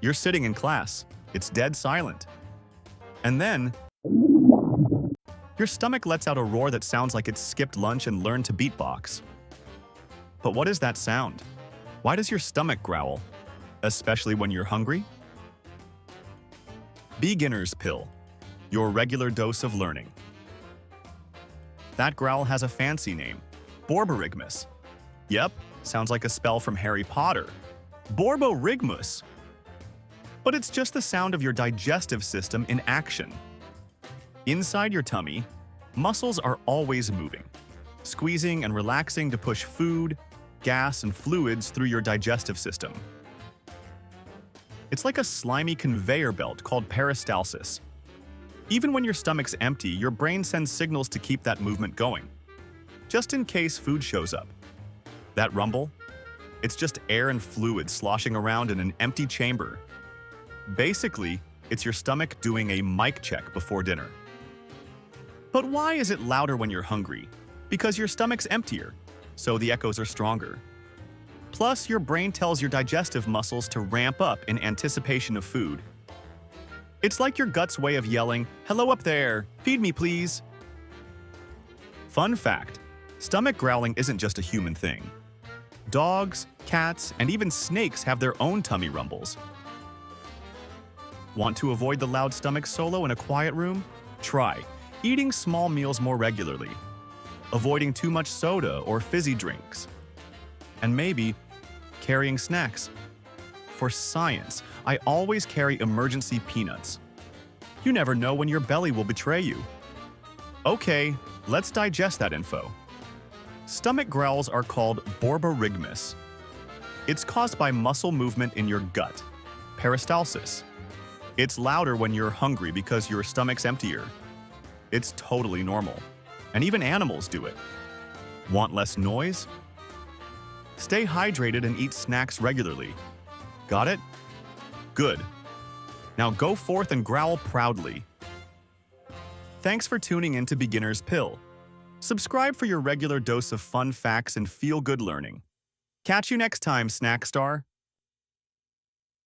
You're sitting in class. It's dead silent. And then, your stomach lets out a roar that sounds like it's skipped lunch and learned to beatbox. But what is that sound? Why does your stomach growl? Especially when you're hungry? Beginner's pill. Your regular dose of learning. That growl has a fancy name. Borborygmus. Yep, sounds like a spell from Harry Potter. Borborygmus. But it's just the sound of your digestive system in action. Inside your tummy, muscles are always moving, squeezing and relaxing to push food, gas, and fluids through your digestive system. It's like a slimy conveyor belt called peristalsis. Even when your stomach's empty, your brain sends signals to keep that movement going, just in case food shows up. That rumble? It's just air and fluid sloshing around in an empty chamber. Basically, it's your stomach doing a mic check before dinner. But why is it louder when you're hungry? Because your stomach's emptier, so the echoes are stronger. Plus, your brain tells your digestive muscles to ramp up in anticipation of food. It's like your gut's way of yelling, "Hello up there, feed me please." Fun fact, stomach growling isn't just a human thing. Dogs, cats, and even snakes have their own tummy rumbles. Want to avoid the loud stomach solo in a quiet room? Try eating small meals more regularly, avoiding too much soda or fizzy drinks, and maybe carrying snacks. For science, I always carry emergency peanuts. You never know when your belly will betray you. Okay, let's digest that info. Stomach growls are called borborygmus. It's caused by muscle movement in your gut, peristalsis. It's louder when you're hungry because your stomach's emptier. It's totally normal, and even animals do it. Want less noise? Stay hydrated and eat snacks regularly. Got it? Good. Now go forth and growl proudly. Thanks for tuning in to Beginner's Pill. Subscribe for your regular dose of fun facts and feel-good learning. Catch you next time, Snack Star.